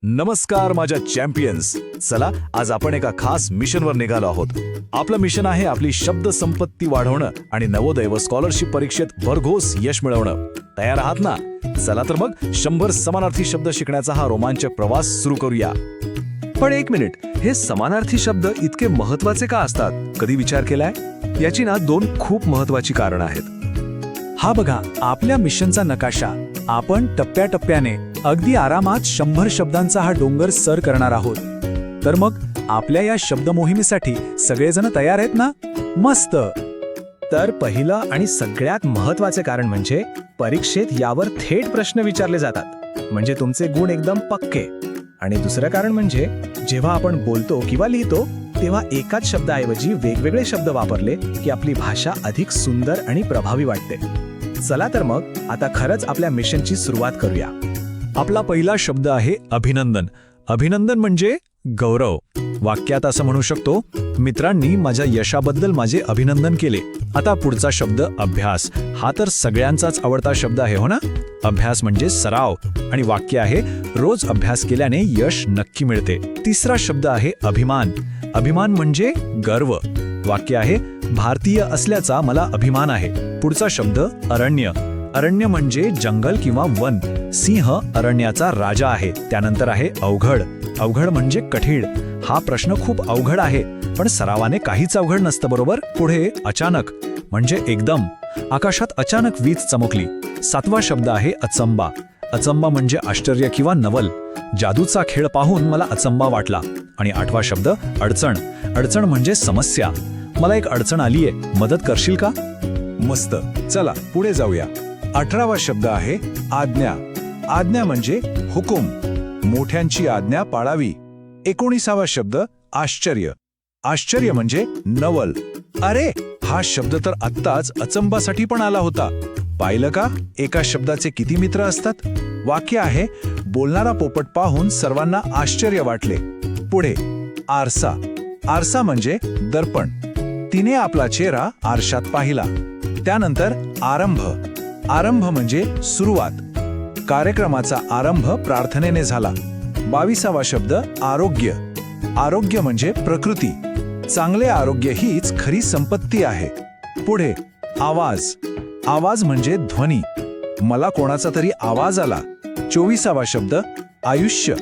नमस्कार माझ्या चॅम्पियन्स. चला आज आपण एका खास मिशनवर निघालो आहोत. आपलं मिशन आहे आपली शब्द संपत्ती वाढवणं आणि नवोदय व स्कॉलरशिप परीक्षेत भरघोस यश मिळवणं. तयार आहात ना? चला तर मग 100 समानार्थी शब्द शिकण्याचा हा रोमांचक प्रवास सुरू करूया. पण एक मिनिट, हे समानार्थी शब्द इतके महत्वाचे का असतात? कधी विचार केलाय? याची ना 2 खूप महत्वाची कारणं आहेत. हा बघा आपल्या मिशनचा नकाशा. आपण टप्प्याटप्प्याने अगदी आरामात 100 शब्दांचा हा डोंगर सर करणार आहोत. तर मग आपल्या या शब्द मोहिमेसाठी सगळेजण तयार आहेत ना? मस्त. तर पहिलं आणि सगळ्यात महत्त्वाचे कारण म्हणजे परीक्षेत यावर थेट प्रश्न विचारले जातात, म्हणजे तुमचे गुण एकदम पक्के. आणि दुसरं कारण म्हणजे जेव्हा आपण बोलतो किंवा लिहितो तेव्हा एकाच शब्दाऐवजी वेगवेगळे शब्द वापरले की आपली भाषा अधिक सुंदर आणि प्रभावी वाटते. चला तर मग आता खरंच आपल्या मिशनची सुरुवात करूया. आपला पहिला शब्द आहे अभिनंदन. अभिनंदन म्हणजे गौरव. वाक्यात असं म्हणू शकतो, मित्रांनी माझ्या यशाबद्दल माझे अभिनंदन केले. आता पुढचा शब्द अभ्यास. हा तर सगळ्यांचाच आवडता शब्द आहे, हो ना? अभ्यास म्हणजे सराव आणि वाक्य आहे रोज अभ्यास केल्याने यश नक्की मिळते. तिसरा शब्द आहे अभिमान. अभिमान म्हणजे गर्व. वाक्य आहे भारतीय असल्याचा मला अभिमान आहे. पुढचा शब्द अरण्य. अरण्य म्हणजे जंगल किंवा वन. सिंह अरण्याचा राजा आहे. त्यानंतर आहे अवघड. अवघड म्हणजे कठीण. हा प्रश्न खूप अवघड आहे, पण सरावाने काहीच अवघड नसतं, बरोबर? पुढे अचानक म्हणजे एकदम. आकाशात अचानक वीज चमकली. 7वा शब्द आहे अचंबा. अचंबा म्हणजे आश्चर्य किंवा नवल. जादूचा खेळ पाहून मला अचंबा वाटला. आणि 8वा शब्द अडचण. अडचण म्हणजे समस्या. मला एक अडचण आलीये, मदत करशील का? मस्त. चला पुढे जाऊया. 18वा शब्द आहे आज्ञा. आज्ञा म्हणजे हुकूम. मोठ्यांची आज्ञा पाळावी. 19वा शब्द आश्चर्य. आश्चर्य म्हणजे नवल. अरे, हा शब्द तर आत्ताच अचंबासाठी पण आला होता. पाहिलं का एका शब्दाचे किती मित्र असतात? वाक्य आहे बोलणारा पोपट पाहून सर्वांना आश्चर्य वाटले. पुढे आरसा. आरसा म्हणजे दर्पण. तिने आपला चेहरा आरशात पाहिला. त्यानंतर आरंभ. आरंभ म्हणजे सुरुवात. कार्यक्रमाचा आरंभ प्रार्थनेने झाला. 22वा शब्द आरोग्य. आरोग्य म्हणजे प्रकृती. चांगले आरोग्य हीच खरी संपत्ती आहे. पुढे आवाज. आवाज म्हणजे ध्वनी. मला कोणाचा तरी आवाज आला. 24वा शब्द आयुष्य.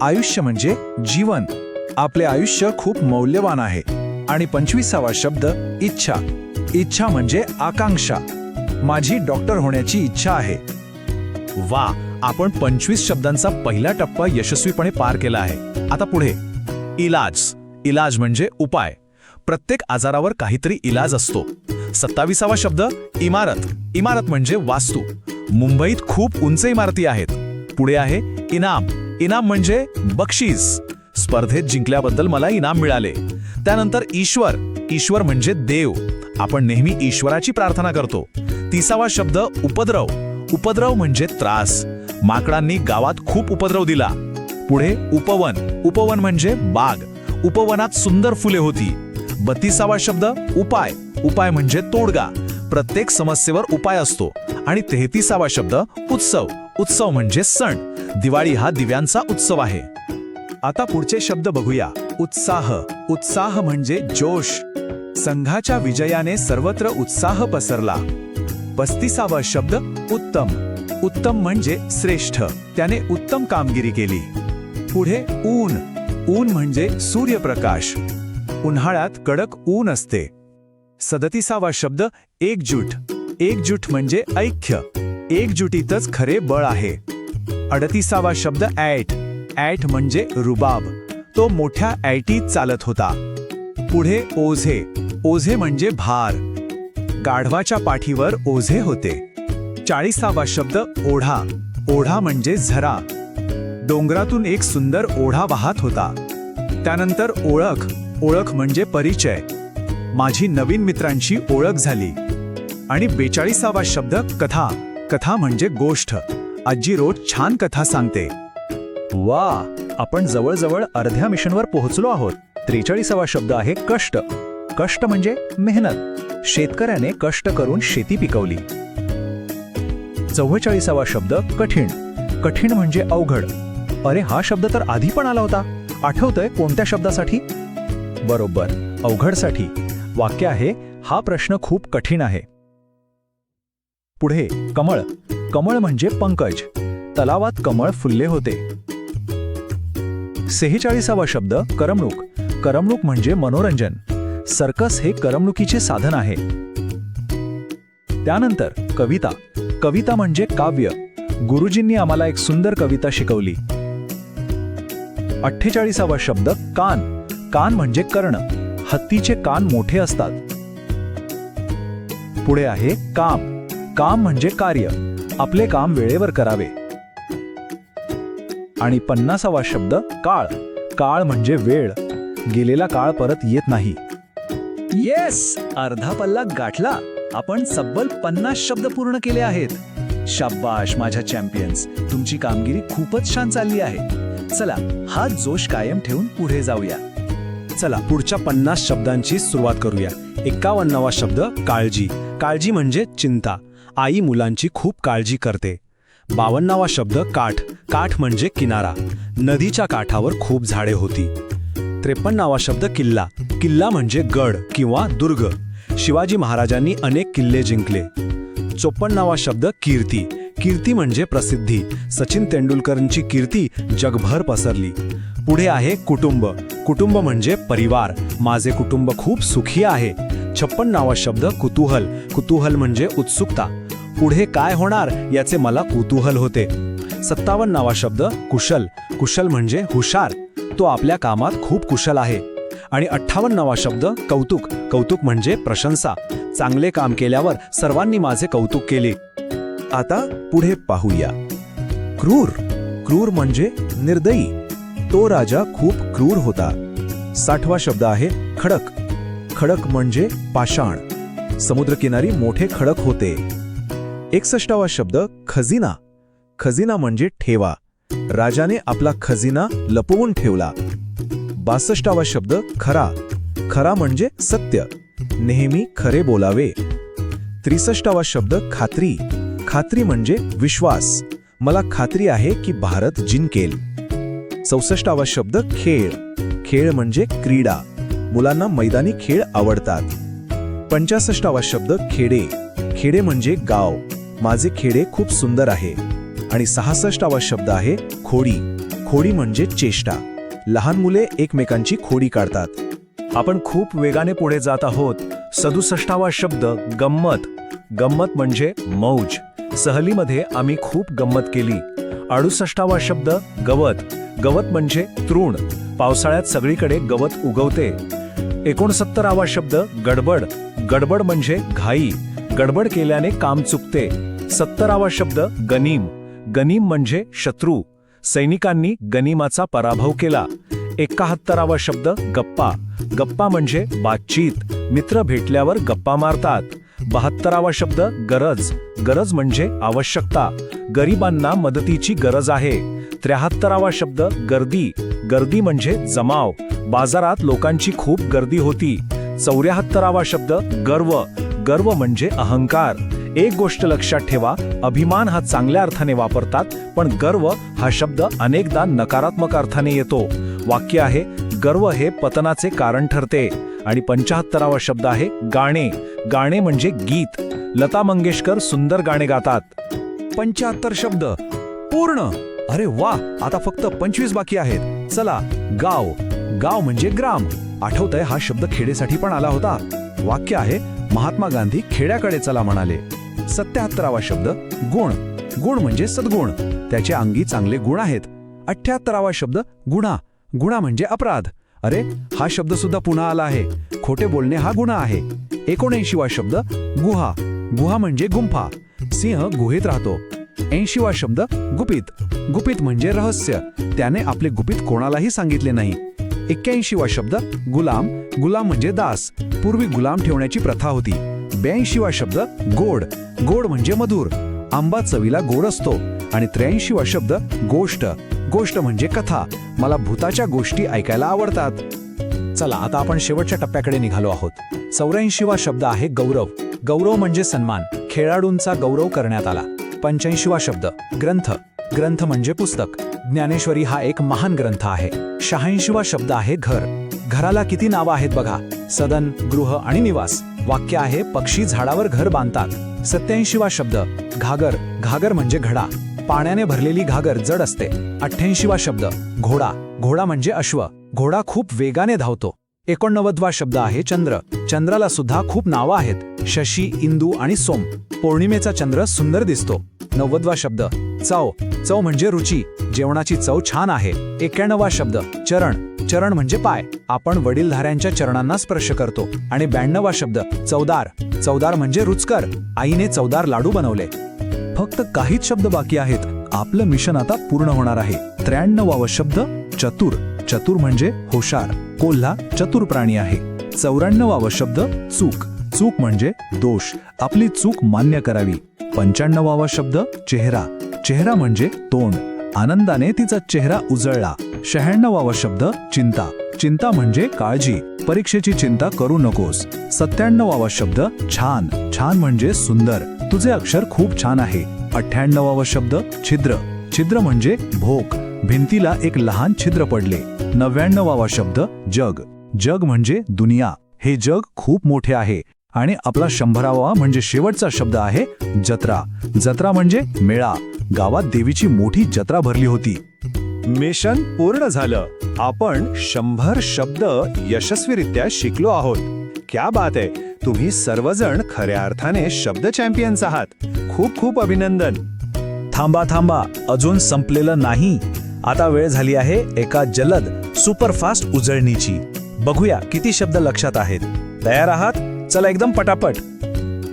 आयुष्य म्हणजे जीवन. आपले आयुष्य खूप मौल्यवान आहे. आणि 25वा शब्द इच्छा. इच्छा म्हणजे आकांक्षा. माझी डॉक्टर होण्याची इच्छा आहे. वा, आपण 25 शब्दांचा पहिला टप्पा यशस्वीपणे पार केला आहे. आता पुढे इलाज. इलाज म्हणजे उपाय. प्रत्येक आजारावर काहीतरी इलाज असतो. 27वा शब्द इमारत. इमारत म्हणजे वास्तू. मुंबईत खूप उंच इमारती आहेत. पुढे आहे इनाम. इनाम म्हणजे बक्षीस. स्पर्धेत जिंकल्याबद्दल मला इनाम मिळाले. त्यानंतर ईश्वर. ईश्वर म्हणजे देव. आपण नेहमी ईश्वराची प्रार्थना करतो. 30वा शब्द उपद्रव. उपद्रव म्हणजे त्रास. माकडांनी गावात खूप उपद्रव दिला. पुढे उपवन. उपवन म्हणजे बाग. उपवनात सुंदर फुले होती. 32वा शब्द उपाय. उपाय म्हणजे तोडगा. प्रत्येक समस्येवर उपाय असतो. आणि 33वा शब्द उत्सव. उत्सव म्हणजे सण. दिवाळी हा दिव्यांचा उत्सव आहे. आता पुढचे शब्द बघूया. उत्साह. उत्साह म्हणजे जोश. संघाच्या विजयाने सर्वत्र उत्साह पसरला. 35वा शब्द उत्तम. उत्तम म्हणजे श्रेष्ठ. त्याने उत्तम कामगिरी केली. पुढे ऊन. ऊन म्हणजे सूर्यप्रकाश. उन्हाळ्यात कडक ऊन असते. 37वा शब्द एकजूट. एकजूट म्हणजे ऐक्य. एकजुटीतच खरे बळ आहे. 38वा शब्द ऐट. ऐट म्हणजे रुबाब. तो मोठ्या ऐटीत चालत होता. पुढे ओझे. ओझे म्हणजे भार. गाढवाच्या पाठीवर ओझे होते. 40वा शब्द ओढा. ओढा म्हणजे झरा. डोंगरातून एक सुंदर ओढा वाहत होता. त्यानंतर ओळख. ओळख म्हणजे परिचय. माझी नवीन मित्रांची ओळख झाली. आणि 42वा शब्द कथा. कथा म्हणजे गोष्ट. आजी रोज छान कथा सांगते. वा, आपण जवळजवळ अर्ध्या मिशनवर पोहोचलो आहोत. 43वा शब्द आहे कष्ट. कष्ट म्हणजे मेहनत. शेतकऱ्याने कष्ट करून शेती पिकवली. 44वा शब्द कठीण. कठीण म्हणजे अवघड. अरे हा शब्द तर आधी पण आला होता. आठवतंय कोणत्या शब्दासाठी? बरोबर, अवघडसाठी. वाक्य आहे, हा प्रश्न खूप कठीण आहे. पुढे कमळ. कमळ म्हणजे पंकज. तलावात कमळ फुलले होते. 46वा शब्द करमणूक. करमणूक म्हणजे मनोरंजन. सर्कस हे करमणुकीचे साधन आहे. त्यानंतर कविता. कविता म्हणजे काव्य. गुरुजींनी आम्हाला एक सुंदर कविता शिकवली. 48वा शब्द कान. कान म्हणजे कर्ण. हत्तीचे कान मोठे असतात. पुढे आहे काम. काम म्हणजे कार्य. आपले काम वेळेवर करावे. आणि 50वा शब्द काळ. काळ म्हणजे वेळ. गेलेला काळ परत येत नाही. येस, अर्धा पल्ला गाठला. आपण तब्बल 50 शब्द पूर्ण केले आहेत. शाबाश माझ्या चॅम्पियन्स, तुमची कामगिरी खूपच छान चालली आहे. चला, हा जोश कायम ठेवून पुढे जाऊया. चला पुढच्या 50 शब्दांची सुरुवात करूया. 51वा शब्द काळजी. काळजी म्हणजे चिंता. आई मुलांची खूप काळजी करते. 52वा शब्द काठ. काठ म्हणजे किनारा. नदीच्या काठावर खूप झाडे होती. 53वा शब्द किल्ला. किल्ला म्हणजे गड किंवा दुर्ग. शिवाजी महाराजांनी अनेक किल्ले जिंकले. 54वा शब्द कीर्ती. कीर्ती म्हणजे प्रसिद्धी. सचिन तेंडुलकरांची कीर्ती जगभर पसरली. पुढे आहे कुटुंब. कुटुंब म्हणजे परिवार. माझे कुटुंब खूप सुखी आहे. 56वा शब्द कुतूहल. कुतूहल म्हणजे उत्सुकता. पुढे काय होणार याचे मला कुतूहल होते. 57वा शब्द कुशल. कुशल म्हणजे हुशार. तो आपल्या कामात खूप कुशल आहे. आणि 58वा शब्द कौतुक. कौतुक म्हणजे प्रशंसा. चांगले काम केल्यावर सर्वांनी माझे कौतुक केले. आता पुढे पाहूया. क्रूर. क्रूर म्हणजे निर्दयी. तो राजा खूप क्रूर होता. 60वा शब्द आहे खडक. खडक म्हणजे पाषाण. समुद्रकिनारी मोठे खडक होते. 61वा शब्द खजिना. खजिना म्हणजे ठेवा. राजाने आपला खजिना लपवून ठेवला. 62वा शब्द खरा. खरा म्हणजे सत्य. नेहमी खरे बोलावे. 63वा शब्द खात्री. खात्री म्हणजे विश्वास. मला खात्री आहे की भारत जिंकेल. 64वा शब्द खेळ. खेळ म्हणजे क्रीडा. मुलांना मैदानी खेळ आवडतात. 65वा शब्द खेडे. खेडे म्हणजे गाव. माझे खेडे खूप सुंदर आहे. आणि 66वा शब्द आहे खोडी. खोडी म्हणजे चेष्टा. लहान मुले एकमेकांची खोडी काढतात. आपण खूप वेगाने पुढे जात आहोत. 67वा शब्द गंमत. गंमत म्हणजे मौज. सहलीमध्ये आम्ही खूप गंमत केली. 68वा शब्द गवत. गवत म्हणजे तृण. पावसाळ्यात सगळीकडे गवत उगवते. 69वा शब्द गडबड. गडबड म्हणजे घाई. गडबड केल्याने काम चुकते. 70वा शब्द गनीम. गनीम म्हणजे शत्रू. सैनिकांनी गनिमाचा पराभव केला. 71वा शब्द गप्पा. गप्पा म्हणजे बातचीत. मित्र भेटल्यावर गप्पा मारतात. 72वा शब्द गरज. गरज म्हणजे आवश्यकता. गरिबांना मदतीची गरज आहे. 73वा शब्द गर्दी. गर्दी म्हणजे जमाव. बाजारात लोकांची खूप गर्दी होती. 74वा शब्द गर्व. गर्व म्हणजे अहंकार. एक गोष्ट लक्षात ठेवा, अभिमान हा चांगल्या अर्थाने वापरतात, पण गर्व हा शब्द अनेकदा नकारात्मक अर्थाने येतो. वाक्य आहे, गर्व हे पतनाचे कारण ठरते. आणि 75वा शब्द आहे गाणे. गाणे म्हणजे गीत. लता मंगेशकर सुंदर गाणे गातात. 75 शब्द पूर्ण. अरे वा, आता फक्त 25 बाकी आहेत. चला, गाव. गाव म्हणजे ग्राम. आठवतंय हा शब्द खेडेसाठी पण आला होता. वाक्य आहे, महात्मा गांधी खेड्याकडे चला म्हणाले. 77वा शब्द गुण. गुण म्हणजे सद्गुण. त्याचे अंगी चांगले गुण आहेत. 78वा शब्द गुन्हा. गुन्हा म्हणजे अपराध. अरे, हा शब्द सुद्धा पुन्हा आला आहे. खोटे बोलणे हा गुन्हा आहे. 79वा शब्द गुहा. गुहा म्हणजे गुंफा. सिंह गुहेत राहतो. 80वा शब्द गुपित. गुपित म्हणजे रहस्य. त्याने आपले गुपित कोणालाही सांगितले नाही. 81वा शब्द गुलाम. गुलाम म्हणजे दास. पूर्वी गुलाम ठेवण्याची प्रथा होती. 82वा शब्द गोड. गोड म्हणजे मधुर. आंबा चवीला गोड असतो. आणि 83वा शब्द गोष्ट. गोष्ट म्हणजे कथा. मला भूताच्या गोष्टी ऐकायला आवडतात. चला, आता आपण शेवटच्या टप्प्याकडे निघालो आहोत. 84वा शब्द आहे गौरव. गौरव म्हणजे सन्मान. खेळाडूंचा गौरव करण्यात आला. 85वा शब्द ग्रंथ. ग्रंथ म्हणजे पुस्तक. ज्ञानेश्वरी हा एक महान ग्रंथ आहे. 86वा शब्द आहे घर. घराला किती नावं आहेत बघा. सदन, गृह आणि निवास. वाक्य आहे पक्षी झाडावर घर बांधतात. 87वा शब्द घागर. घागर म्हणजे घडा. पाण्याने भरलेली घागर जड असते. 88वा शब्द घोडा. घोडा म्हणजे अश्व. घोडा खूप वेगाने धावतो. 89वा शब्द आहे चंद्र. चंद्राला सुद्धा खूप नावं आहेत. शशी, इंदू आणि सोम. पौर्णिमेचा चंद्र सुंदर दिसतो. 90वा शब्द चव. चव म्हणजे रुची. जेवणाची चव छान आहे. 91वा शब्द चरण. चरण म्हणजे पाय. आपण वडीलधाऱ्यांच्या चरणांना स्पर्श करतो. आणि 92वा शब्द चवदार. चवदार म्हणजे रुचकर. आईने चवदार लाडू बनवले. फक्त काहीच शब्द बाकी आहेत. आपलं मिशन आता पूर्ण होणार आहे. 93वा शब्द चतुर. चतुर म्हणजे हुशार. कोल्हा चतुर प्राणी आहे. 94वा शब्द चूक. चूक म्हणजे दोष. आपली चूक मान्य करावी. 95वा शब्द चेहरा. चेहरा म्हणजे तोंड. आनंदाने तिचा चेहरा उजळला. 96वा शब्द चिंता. चिंता म्हणजे काळजी. परीक्षेची चिंता करू नकोस. 97वा शब्द छान. छान म्हणजे सुंदर. तुझे अक्षर खूप छान आहे. 98वा शब्द छिद्र. छिद्र म्हणजे भोक. भिंतीला एक लहान छिद्र पडले. 99वा शब्द जग. जग म्हणजे दुनिया. हे जग खूप मोठे आहे. आणि आपला 100वा म्हणजे शेवटचा शब्द आहे जत्रा. जत्रा म्हणजे मेळा. गावात देवीची मोठी जत्रा भरली होती. मिशन पूर्ण झालं. आपण 100 शब्द यशस्वीरित्या शिकलो आहोत. क्या बात आहे. तुम्ही सर्वजण खऱ्या अर्थाने शब्द चॅम्पियन्स आहात. खूप खूप अभिनंदन. थांबा, अजून संपलेलं नाही. आता वेळ झाली आहे एका जलद सुपरफास्ट उजळणीची. बघूया किती शब्द लक्षात आहेत. तयार आहात? चला एकदम पटापट.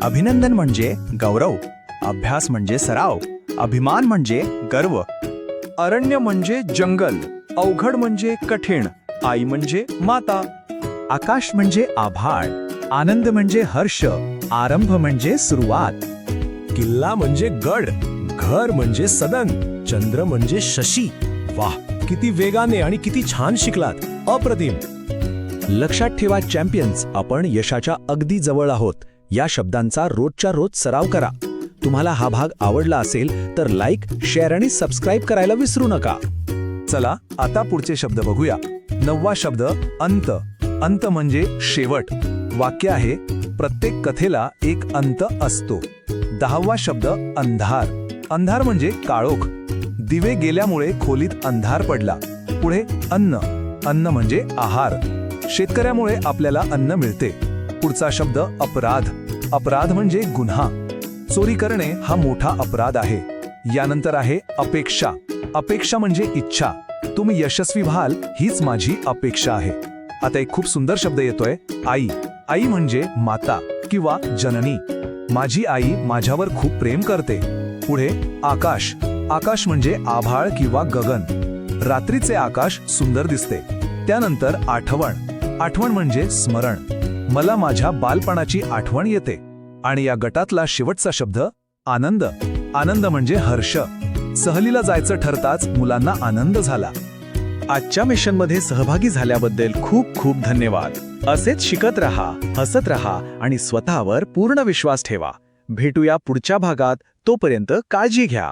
अभिनंदन म्हणजे गौरव. अभ्यास म्हणजे सराव. अभिमान म्हणजे गर्व. अरण्य म्हणजे जंगल. अवघड म्हणजे कठीण. आई म्हणजे माता. आकाश म्हणजे आभाळ. आनंद म्हणजे हर्ष. आरंभ म्हणजे सुरुवात. किल्ला म्हणजे गड. घर म्हणजे सदन. चंद्र म्हणजे शशी. वाह, किती वेगाने आणि किती छान शिकलात. अप्रतिम. लक्षात ठेवा चॅम्पियन्स, आपण यशाच्या अगदी जवळ आहोत. या शब्दांचा रोजच्या रोज सराव करा. तुम्हाला हा भाग आवडला असेल तर लाईक, शेअर आणि सबस्क्राईब करायला विसरू नका. चला आता पुढचे शब्द बघूया. 9वा शब्द अंत. अंत म्हणजे शेवट. वाक्य आहे प्रत्येक कथेला एक अंत असतो. 10वा शब्द अंधार. अंधार म्हणजे काळोख. दिवे गेल्यामुळे खोलीत अंधार पडला. पुढे अन्न. अन्न म्हणजे आहार. शेतकऱ्यामुळे आपल्याला अन्न मिळते. पुढचा शब्द अपराध. अपराध म्हणजे गुन्हा. चोरी करणे हा मोठा अपराध आहे. यानंतर आहे अपेक्षा. अपेक्षा म्हणजे इच्छा. तुम्ही यशस्वी व्हाल हीच माझी अपेक्षा आहे. आता एक खूप सुंदर शब्द येतोय आई. आई म्हणजे माता किंवा जननी. माझी आई माझ्यावर खूप प्रेम करते. पुढे आकाश. आकाश म्हणजे आभाळ किंवा गगन. रात्रीचे आकाश सुंदर दिसते. त्यानंतर आठवण. आठवण म्हणजे स्मरण. मला माझ्या बालपणाची आठवण येते. आणि या गटातला शेवटचा शब्द आनंद. आनंद म्हणजे हर्ष. सहलीला जायचं ठरताच मुलांना आनंद झाला. आजच्या मिशनमध्ये सहभागी झाल्याबद्दल खूप खूप धन्यवाद. असेच शिकत रहा, हसत रहा आणि स्वतःवर पूर्ण विश्वास ठेवा. भेटूया पुढच्या भागात. तोपर्यंत काळजी घ्या.